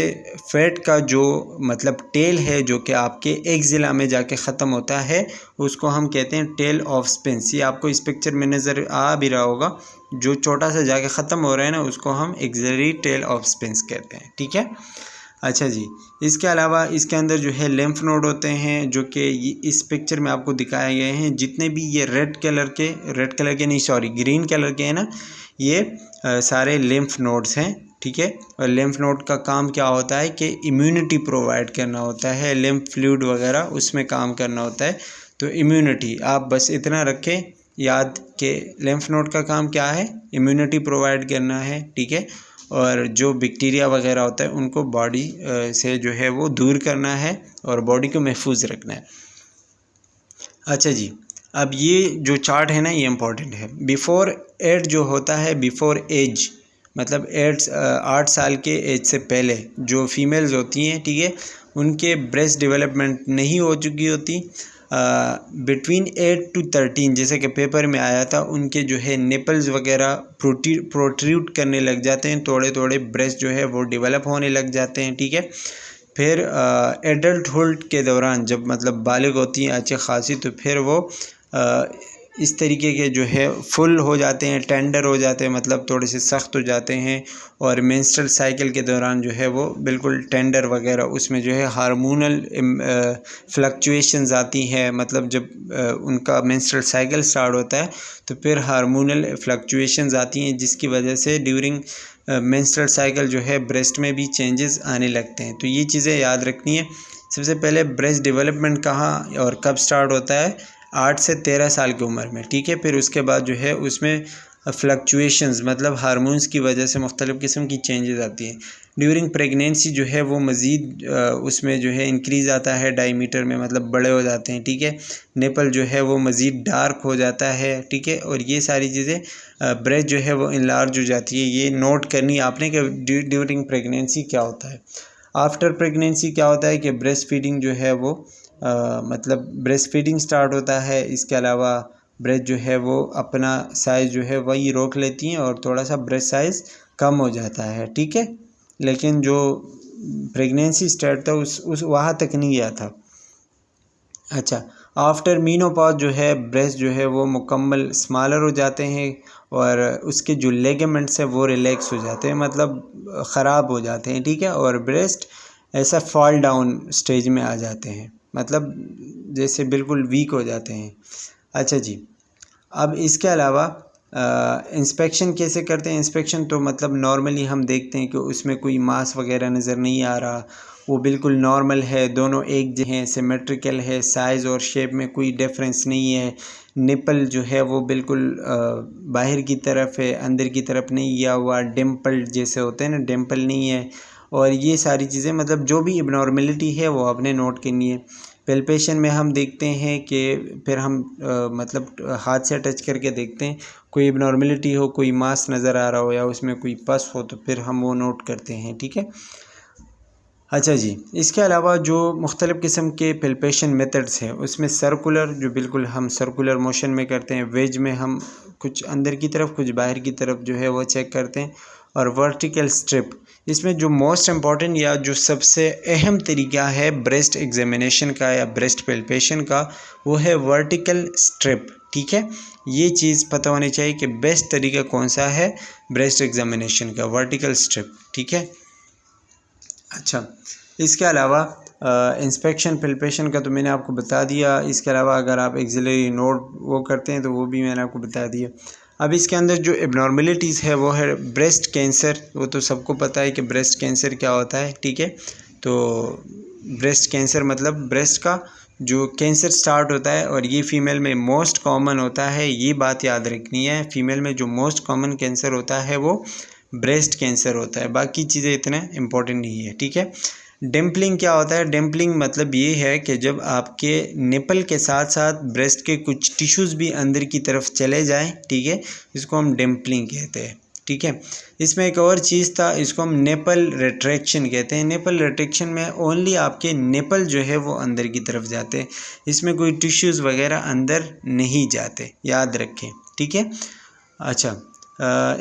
Speaker 1: फैट का जो मतलब टेल है, जो कि आपके एक्जिला में जाके ख़त्म होता है, उसको हम कहते हैं टेल ऑफ स्पेंस। ये आपको इस पिक्चर में नज़र आ भी रहा होगा, जो छोटा सा जाके ख़त्म हो रहा है ना, उसको हम एक्सिलरी टेल ऑफ स्पेंस कहते हैं, ठीक है। अच्छा जी, इसके अलावा इसके अंदर जो है लिम्फ नोड होते हैं, जो कि इस पिक्चर में आपको दिखाए गए हैं। जितने भी ये रेड कलर के नहीं, सॉरी, ग्रीन कलर के हैं ना, ये सारे लिम्फ नोड्स हैं, ठीक है। और लिम्फ नोड का काम क्या होता है कि इम्यूनिटी प्रोवाइड करना होता है, लिम्फ फ्लूइड वगैरह उसमें काम करना होता है। तो इम्यूनिटी आप बस इतना रखें याद कि लिम्फ नोड का काम क्या है? इम्यूनिटी प्रोवाइड करना है, ठीक है। और जो बैक्टीरिया वगैरह होता है उनको बॉडी से जो है वो दूर करना है और बॉडी को महफूज रखना है। अच्छा जी, अब ये जो चार्ट है ना, ये इम्पॉर्टेंट है। बिफ़ोर 8 जो होता है, बिफ़ोर एज मतलब 8 साल के एज से पहले जो फीमेल्स होती हैं, ठीक है, उनके ब्रेस्ट डेवलपमेंट नहीं हो चुकी होती। बिटवीन 8 to 13 जैसे कि पेपर में आया था, उनके जो है निपल्स वगैरह प्रोट्रूड करने लग जाते हैं, थोड़े थोड़े ब्रेस्ट जो है वो डेवलप होने लग जाते हैं, ठीक है। फिर एडल्टहुड के दौरान जब मतलब बालिग होती हैं अच्छी खासी, तो फिर वो इस तरीके के जो है फुल हो जाते हैं, टेंडर हो जाते हैं, मतलब थोड़े से सख्त हो जाते हैं। और मेंस्ट्रुअल साइकिल के दौरान जो है वो बिल्कुल टेंडर वगैरह, उसमें जो है हार्मोनल फ्लक्चुएशंस आती हैं। मतलब जब उनका मेंस्ट्रुअल साइकिल स्टार्ट होता है तो फिर हार्मोनल फ्लक्चुएशंस आती हैं, जिसकी वजह से ड्यूरिंग मेंस्ट्रुअल साइकिल जो है ब्रेस्ट में भी चेंजेस आने लगते हैं। तो ये चीज़ें याद रखनी है। सबसे पहले ब्रेस्ट डेवलपमेंट कहाँ और कब स्टार्ट होता है? 8 से 13 साल की उम्र में, ठीक है। फिर उसके बाद जो है उसमें फ्लक्चुएशंस, मतलब हार्मोन्स की वजह से मुख्तलिफ़ किस्म की चेंजेस आती हैं। ड्यूरिंग प्रेगनेंसी जो है वो मज़ीद उसमें जो है इंक्रीज़ आता है डायमीटर में, मतलब बड़े हो जाते हैं, ठीक है। निपल जो है वो मज़ीद डार्क हो जाता है, ठीक है। और ये सारी चीज़ें ब्रेस्ट जो है वो इनलार्ज हो जाती है। ये नोट करनी आपने कि ड्यूरिंग प्रेगनेंसी क्या होता है। आफ्टर प्रेगनेंसी क्या होता है कि ब्रेस्ट फीडिंग जो है वो मतलब ब्रेस्ट फीडिंग स्टार्ट होता है। इसके अलावा ब्रेस्ट जो है वो अपना साइज़ जो है वही रोक लेती हैं और थोड़ा सा ब्रेस्ट साइज़ कम हो जाता है, ठीक है। लेकिन जो प्रेगनेंसी स्टार्ट था उस वहाँ तक नहीं गया था। अच्छा, आफ्टर मीनोपॉज जो है ब्रेस्ट जो है वो मुकम्मल स्मॉलर हो जाते हैं और उसके जो लेगामेंट्स है वो रिलैक्स हो जाते हैं, मतलब ख़राब हो जाते हैं, ठीक है। और ब्रेस्ट ऐसा फॉल डाउन स्टेज में आ जाते हैं, मतलब जैसे बिल्कुल वीक हो जाते हैं। अच्छा जी, अब इसके अलावा इंस्पेक्शन कैसे करते हैं? इंस्पेक्शन तो मतलब नॉर्मली हम देखते हैं कि उसमें कोई मांस वगैरह नज़र नहीं आ रहा, वो बिल्कुल नॉर्मल है, दोनों एक जैसे हैं, सिमेट्रिकल है, साइज़ और शेप में कोई डिफरेंस नहीं है। निपल जो है वो बिल्कुल बाहर की तरफ है, अंदर की तरफ नहीं गया हुआ, डिम्पल जैसे होते हैं ना, डिम्पल नहीं है। और ये सारी चीज़ें मतलब जो भी इबनॉर्मेलिटी है वो आपने नोट करनी है। पेल्पेशन में हम देखते हैं कि फिर हम मतलब हाथ से टच करके देखते हैं, कोई इबनॉर्मेलिटी हो, कोई मांस नज़र आ रहा हो या उसमें कोई पस हो, तो फिर हम वो नोट करते हैं, ठीक है। अच्छा जी, इसके अलावा जो मुख्तलिफ़ किस्म के पेल्पेशन मेथड्स हैं उसमें सर्कुलर, जो बिल्कुल हम सर्कुलर मोशन में करते हैं, वेज में हम कुछ अंदर की तरफ कुछ बाहर की तरफ जो है वो चेक करते हैं, और वर्टिकल स्ट्रिप। इसमें जो मोस्ट इम्पॉर्टेंट या जो सबसे अहम तरीका है ब्रेस्ट एग्जामिनेशन का या ब्रेस्ट पेल्पेशन का, वो है वर्टिकल स्ट्रिप, ठीक है। ये चीज़ पता होनी चाहिए कि बेस्ट तरीका कौन सा है ब्रेस्ट एग्जामिनेशन का, वर्टिकल स्ट्रिप, ठीक है। अच्छा, इसके अलावा इंस्पेक्शन पेल्पेशन का तो मैंने आपको बता दिया। इसके अलावा अगर आप एक्सिलरी नोट वो करते हैं तो वो भी मैंने आपको बता दिया। अब इसके अंदर जो एबनॉर्मेलिटीज़ है वो है ब्रेस्ट कैंसर। वो तो सबको पता है कि ब्रेस्ट कैंसर क्या होता है, ठीक है। तो ब्रेस्ट कैंसर मतलब ब्रेस्ट का जो कैंसर स्टार्ट होता है, और ये फ़ीमेल में मोस्ट कॉमन होता है। ये बात याद रखनी है, फ़ीमेल में जो मोस्ट कॉमन कैंसर होता है वो ब्रेस्ट कैंसर होता है। बाकी चीज़ें इतना इम्पोर्टेंट नहीं है, ठीक है। डिम्पलिंग क्या होता है? डिम्पलिंग मतलब ये है कि जब आपके निपल के साथ साथ ब्रेस्ट के कुछ टिश्यूज़ भी अंदर की तरफ चले जाएं, ठीक है, इसको हम डिम्पलिंग कहते हैं, ठीक है। इसमें एक और चीज़ था, इसको हम निपल रिट्रैक्शन कहते हैं। निपल रिट्रैक्शन में ओनली आपके निपल जो है वो अंदर की तरफ जाते हैं, इसमें कोई टिश्यूज़ वगैरह अंदर नहीं जाते, याद रखें, ठीक है। अच्छा,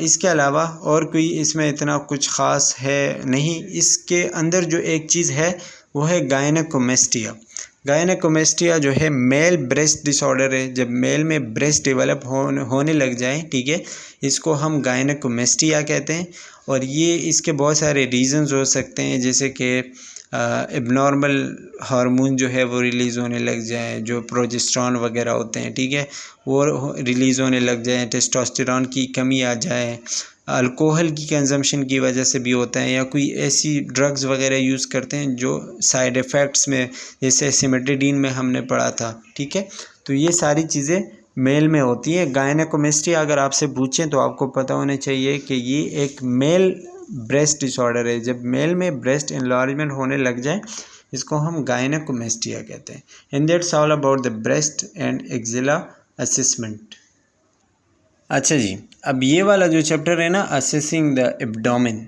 Speaker 1: इसके अलावा और कोई इसमें इतना कुछ ख़ास है नहीं। इसके अंदर जो एक चीज़ है वो है गायनेकोमेस्टिया। गायनेकोमेस्टिया जो है मेल ब्रेस्ट डिसऑर्डर है। जब मेल में ब्रेस्ट डेवलप होने लग जाए, ठीक है, इसको हम गायनेकोमेस्टिया कहते हैं। और ये इसके बहुत सारे रीज़न्स हो सकते हैं, जैसे कि एबनॉर्मल हार्मोन जो है वो रिलीज़ होने लग जाए, जो प्रोजेस्टेरॉन वगैरह होते हैं, ठीक है, वो रिलीज़ होने लग जाए, टेस्टोस्टेरॉन की कमी आ जाए, अल्कोहल की कंजम्पशन की वजह से भी होता है, या कोई ऐसी ड्रग्स वगैरह यूज़ करते हैं जो साइड इफ़ेक्ट्स में, जैसे सिमेट्रिडीन में हमने पढ़ा था, ठीक है। तो ये सारी चीज़ें मेल में होती है। गायनेकोमेस्टिया अगर आपसे पूछें तो आपको पता होना चाहिए कि ये एक मेल ब्रेस्ट डिसऑर्डर है। जब मेल में ब्रेस्ट एनलार्जमेंट होने लग जाए, इसको हम गायनेकोमेस्टिया कहते हैं। And that's all about the breast and axilla assessment. अच्छा जी, अब ये वाला जो चैप्टर है ना, assessing the abdomen,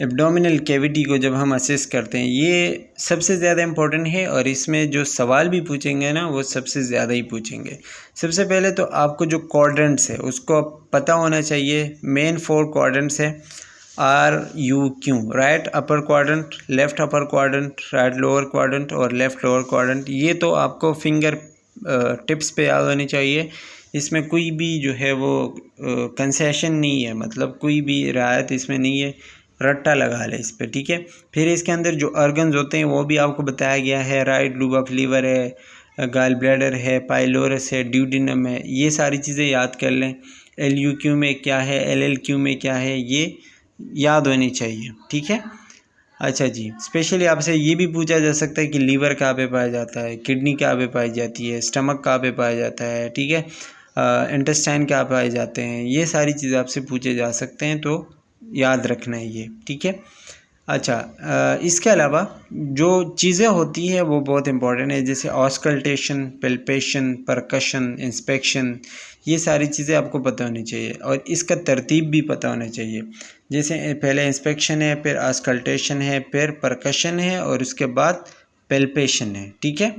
Speaker 1: abdominal cavity को जब हम असेस करते हैं, ये सबसे ज़्यादा इम्पोर्टेंट है। और इसमें जो सवाल भी पूछेंगे ना वो सबसे ज़्यादा ही पूछेंगे। सबसे पहले तो आपको जो क्वाड्रेंट्स है उसको पता होना चाहिए। मेन 4 क्वाड्रेंट्स है, RUQ, right upper quadrant, left upper quadrant, right lower quadrant और लेफ़्ट लोअर क्वाड्रेंट। ये तो आपको फिंगर टिप्स पे याद होनी चाहिए। इसमें कोई भी जो है वो कंसेशन नहीं है, मतलब कोई भी रियायत इसमें नहीं है, रट्टा लगा ले इस पर, ठीक है। फिर इसके अंदर जो ऑर्गन्स होते हैं वो भी आपको बताया गया है, राइट लूब ऑफ लीवर है, गॉल ब्लैडर है, पाइलोरस है, ड्यूडेनम है, ये सारी चीज़ें याद कर लें। LUQ में क्या है, LLQ में क्या है, ये याद होनी चाहिए, ठीक है। अच्छा जी, स्पेशली आपसे ये भी पूछा जा सकता है कि लीवर कहाँ पे पाया जाता है, किडनी कहाँ पे पाई जाती है, स्टमक कहाँ पे पाया जाता है, ठीक है, इंटेस्टाइन कहाँ पाए जाते हैं, ये सारी चीज़ें आपसे पूछे जा सकते हैं, तो याद रखना है ये, ठीक है। अच्छा, इसके अलावा जो चीज़ें होती हैं वो बहुत इंपॉर्टेंट है, जैसे ऑस्कल्टेशन, पल्पेशन, परकशन, इंस्पेक्शन, ये सारी चीज़ें आपको पता होनी चाहिए और इसका तरतीब भी पता होना चाहिए। जैसे पहले इंस्पेक्शन है, फिर ऑस्कल्टेशन है, फिर परकशन है और उसके बाद पल्पेशन है, ठीक है।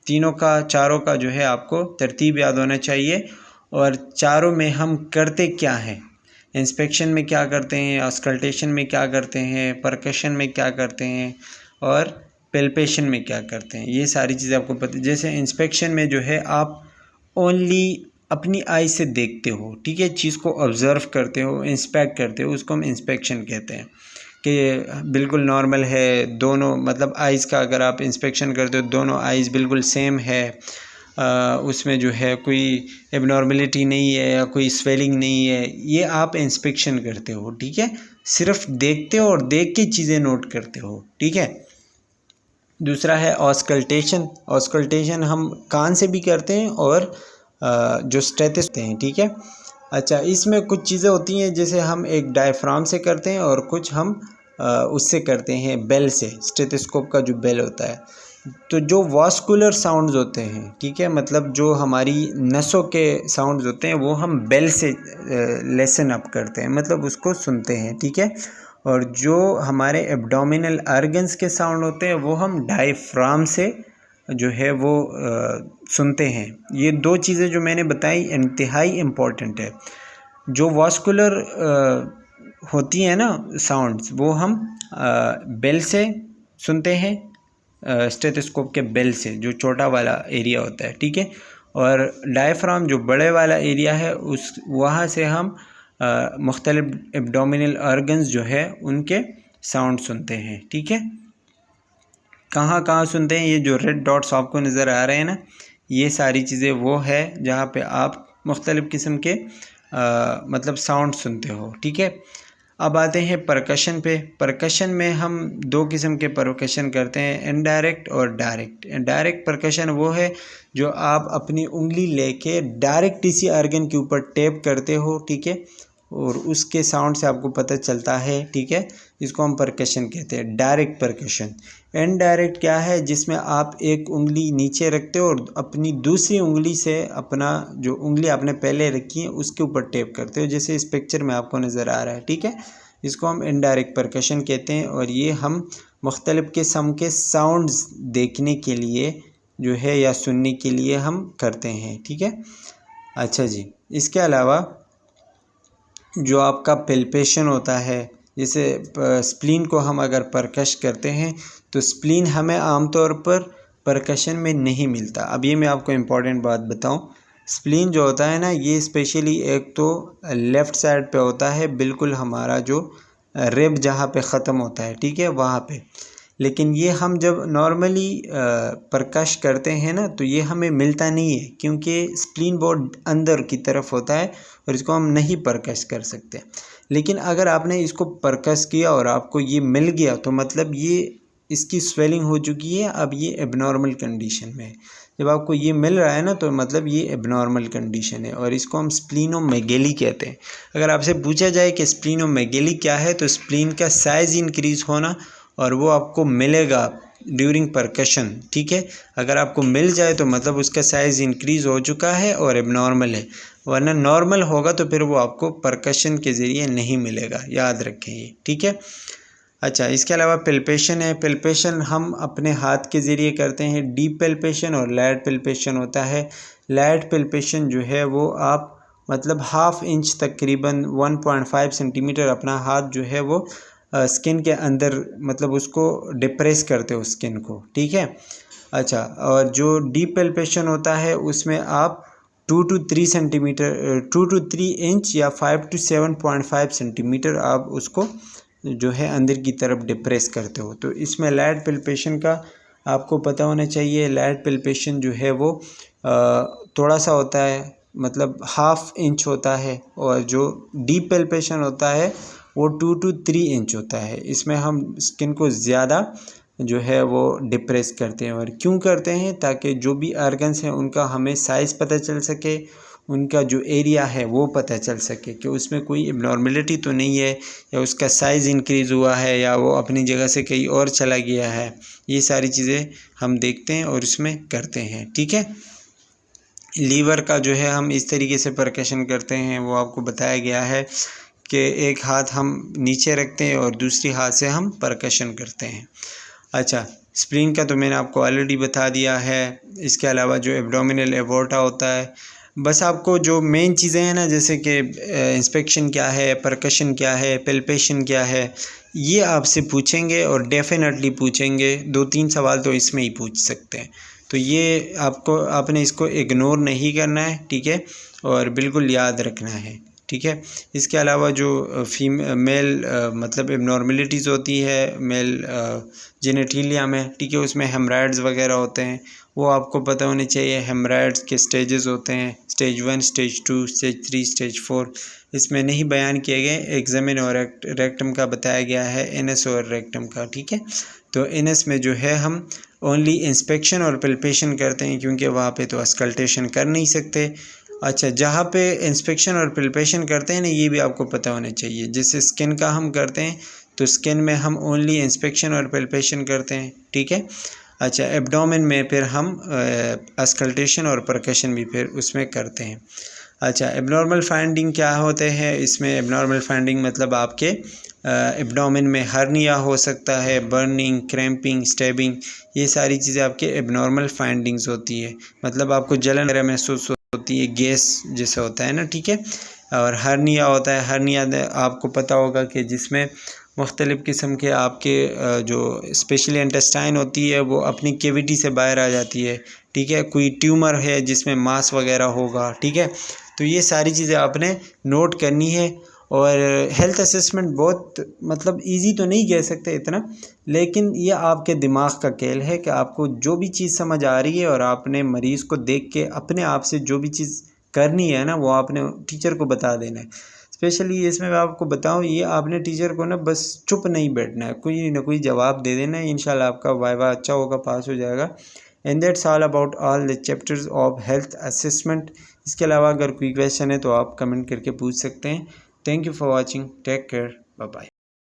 Speaker 1: तीनों का, चारों का जो है आपको तरतीब याद होना चाहिए और चारों में हम करते क्या हैं, इंस्पेक्शन में क्या करते हैं, ऑस्कल्टेशन में क्या करते हैं, परकशन में क्या करते हैं और पेल्पेशन में क्या करते हैं, ये सारी चीज़ें आपको पता। जैसे इंस्पेक्शन में जो है आप ओनली अपनी आई से देखते हो, ठीक है, चीज़ को ऑब्ज़र्व करते हो, इंस्पेक्ट करते हो, उसको हम इंस्पेक्शन कहते हैं कि बिल्कुल नॉर्मल है दोनों, मतलब आइज़ का अगर आप इंस्पेक्शन करते हो दोनों आइज़ बिल्कुल सेम है, उसमें जो है कोई एबनॉर्मलिटी नहीं है या कोई स्वेलिंग नहीं है, ये आप इंस्पेक्शन करते हो, ठीक है। सिर्फ देखते हो और देख के चीज़ें नोट करते हो, ठीक है। दूसरा है ऑस्कल्टेशन। ऑस्कल्टेशन हम कान से भी करते हैं और जो स्टेथोस्कोप हैं, ठीक है। अच्छा, इसमें कुछ चीज़ें होती हैं जैसे हम एक डायफ्राम से करते हैं और कुछ हम उससे करते हैं बेल से, स्टेथोस्कोप का जो बेल होता है। तो जो वास्कुलर साउंड्स होते हैं, ठीक है, मतलब जो हमारी नसों के साउंड्स होते हैं वो हम बेल से लेसन अप करते हैं, मतलब उसको सुनते हैं, ठीक है। और जो हमारे एब्डोमिनल ऑर्गन्स के साउंड होते हैं वो हम डायफ्राम से जो है वो सुनते हैं। ये दो चीज़ें जो मैंने बताई इंतहाई इम्पॉर्टेंट है। जो वास्कुलर होती हैं ना साउंड्स, वो हम बेल से सुनते हैं, स्टेथोस्कोप के बेल से, जो छोटा वाला एरिया होता है, ठीक है। और डायफ्राम जो बड़े वाला एरिया है, उस वहाँ से हम मुख्तलिफ एब्डोमिनल ऑर्गन्स जो है उनके साउंड सुनते हैं, ठीक है। कहाँ कहाँ सुनते हैं, ये जो रेड डॉट्स आपको नज़र आ रहे हैं ना, ये सारी चीज़ें वो है जहाँ पे आप मुख्तलिफ़ किस्म के मतलब साउंड सुनते हो, ठीक है। अब आते हैं परकशन पे। परकशन में हम दो किस्म के परकशन करते हैं, इनडायरेक्ट और डायरेक्ट। डायरेक्ट परकशन वो है जो आप अपनी उंगली लेके डायरेक्ट किसी ऑर्गन के ऊपर टैप करते हो, ठीक है, और उसके साउंड से आपको पता चलता है, ठीक है, इसको हम परकशन कहते हैं, डायरेक्ट परकशन। इनडायरेक्ट क्या है, जिसमें आप एक उंगली नीचे रखते हो और अपनी दूसरी उंगली से अपना जो उंगली आपने पहले रखी है उसके ऊपर टैप करते हो, जैसे इस पिक्चर में आपको नज़र आ रहा है, ठीक है। इसको हम इनडायरेक्ट परकशन कहते हैं और ये हम मुख्तलिफ़ किस्म के साउंड्स देखने के लिए जो है या सुनने के लिए हम करते हैं, ठीक है। अच्छा जी, इसके अलावा जो आपका पेल्पेशन होता है, जैसे स्प्लीन को हम अगर परकश करते हैं तो स्प्लीन हमें आमतौर पर परकशन में नहीं मिलता। अब ये मैं आपको इम्पॉर्टेंट बात बताऊं, स्प्लीन जो होता है ना, ये स्पेशली एक तो लेफ़्ट साइड पे होता है, बिल्कुल हमारा जो रिब जहाँ पे ख़त्म होता है, ठीक है, वहाँ पे। लेकिन ये हम जब नॉर्मली परकश करते हैं ना तो ये हमें मिलता नहीं है, क्योंकि स्प्लीन बहुत अंदर की तरफ होता है और इसको हम नहीं परकश कर सकते। लेकिन अगर आपने इसको परकश किया और आपको ये मिल गया तो मतलब ये इसकी स्वेलिंग हो चुकी है, अब ये एबनॉर्मल कंडीशन में है। जब आपको ये मिल रहा है ना तो मतलब ये एबनॉर्मल कंडीशन है और इसको हम स्प्लीनोमेगेली कहते हैं। अगर आपसे पूछा जाए कि स्प्लीनोमेगेली क्या है, तो स्प्लीन का साइज़ इंक्रीज़ होना और वो आपको मिलेगा ड्यूरिंग परकशन, ठीक है। अगर आपको मिल जाए तो मतलब उसका साइज़ इंक्रीज़ हो चुका है और एबनॉर्मल है, वरना नॉर्मल होगा तो फिर वो आपको परकशन के ज़रिए नहीं मिलेगा, याद रखें ये, ठीक है। अच्छा, इसके अलावा पेल्पेशन है। पेल्पेशन हम अपने हाथ के ज़रिए करते हैं, डीप पेल्पेशन और लाइट पेल्पेशन होता है। लाइट पेल्पेशन जो है वो आप मतलब हाफ इंच तकरीबन 1.5 सेंटीमीटर अपना हाथ जो है वो स्किन के अंदर मतलब उसको डिप्रेस करते हो स्किन को, ठीक है। अच्छा, और जो डीप पेल्पेशन होता है उसमें आप 2 to 3 सेंटीमीटर 2 to 3 इंच या 5 to 7.5 सेंटीमीटर आप उसको जो है अंदर की तरफ डिप्रेस करते हो। तो इसमें लैट पिल्पेशन का आपको पता होना चाहिए। लैट पिल्पेशन जो है वो थोड़ा सा होता है, मतलब 1/2 इंच होता है, और जो डीप पिल्पेशन होता है वो 2 to 3 इंच होता है। इसमें हम स्किन को ज़्यादा जो है वो डिप्रेस करते हैं। और क्यों करते हैं? ताकि जो भी ऑर्गन्स हैं उनका हमें साइज़ पता चल सके, उनका जो एरिया है वो पता चल सके कि उसमें कोई एबनॉर्मेलिटी तो नहीं है, या उसका साइज़ इंक्रीज़ हुआ है, या वो अपनी जगह से कहीं और चला गया है। ये सारी चीज़ें हम देखते हैं और उसमें करते हैं, ठीक है। लीवर का जो है हम इस तरीके से परकशन करते हैं, वो आपको बताया गया है कि एक हाथ हम नीचे रखते हैं और दूसरी हाथ से हम परकशन करते हैं। अच्छा, स्प्लीन का तो मैंने आपको ऑलरेडी बता दिया है। इसके अलावा जो एब्डोमिनल एवोर्टा होता है, बस आपको जो मेन चीज़ें हैं ना, जैसे कि इंस्पेक्शन क्या है, परकशन क्या है, पिल्पेशन क्या है, ये आपसे पूछेंगे और डेफिनेटली पूछेंगे। 2-3 सवाल तो इसमें ही पूछ सकते हैं। तो ये आपने इसको इग्नोर नहीं करना है, ठीक है, और बिल्कुल याद रखना है, ठीक है। इसके अलावा जो मेल मतलब एबनॉर्मेलिटीज़ होती है मेल जेनेटिलिया में, ठीक है, उसमें हेमराइड्स वगैरह होते हैं, वो आपको पता होने चाहिए। हेमराइड्स के स्टेजेस होते हैं, स्टेज 1, स्टेज 2, स्टेज 3, स्टेज 4। इसमें नहीं बयान किए गए, एग्जामिन और रेक्टम का बताया गया है, एनएस और रेक्टम का, ठीक है। तो एनएस में जो है हम ओनली इंस्पेक्शन और पिल्पेशन करते हैं, क्योंकि वहाँ पे तो अस्कल्टेशन कर नहीं सकते। अच्छा, जहाँ पे इंस्पेक्शन और पिल्पेशन करते हैं ना, ये भी आपको पता होना चाहिए। जैसे स्किन का हम करते हैं तो स्किन में हम ओनली इंस्पेक्शन और पिल्पेशन करते हैं, ठीक है। अच्छा, एब्डोमेन में फिर हम अस्कल्टेशन और परकशन भी फिर उसमें करते हैं। अच्छा, एबनॉर्मल फाइंडिंग क्या होते हैं इसमें? एबनॉर्मल फाइंडिंग मतलब आपके एब्डोमेन में हर्निया हो सकता है, बर्निंग, क्रैम्पिंग, स्टैबिंग, ये सारी चीज़ें आपके एबनॉर्मल फाइंडिंग्स होती है। मतलब आपको जलन वगैरह महसूस होती है, गैस जैसा होता है ना, ठीक है। और हर्निया होता है। हर्निया आपको पता होगा कि जिसमें मुख्तलिफ़ किस्म के आपके जो स्पेशली इंटेस्टाइन होती है वो अपनी कैविटी से बाहर आ जाती है, ठीक है। कोई ट्यूमर है जिसमें मांस वगैरह होगा, ठीक है। तो ये सारी चीज़ें आपने नोट करनी है। और हेल्थ असेसमेंट बहुत मतलब इजी तो नहीं कह सकते इतना, लेकिन ये आपके दिमाग का खेल है कि आपको जो भी चीज़ समझ आ रही है और आपने मरीज़ को देख के अपने आप से जो भी चीज़ करनी है ना, वो आपने टीचर को बता देना है। स्पेशली इसमें मैं आपको बताऊं, ये आपने टीचर को ना बस चुप नहीं बैठना है, कोई ना कोई जवाब दे देना है। इंशाल्लाह आपका वाइवा अच्छा होगा, पास हो जाएगा। And that's all about all the chapters of health assessment. इसके अलावा अगर कोई क्वेश्चन है तो आप कमेंट करके पूछ सकते हैं। Thank you for watching, take care, bye bye.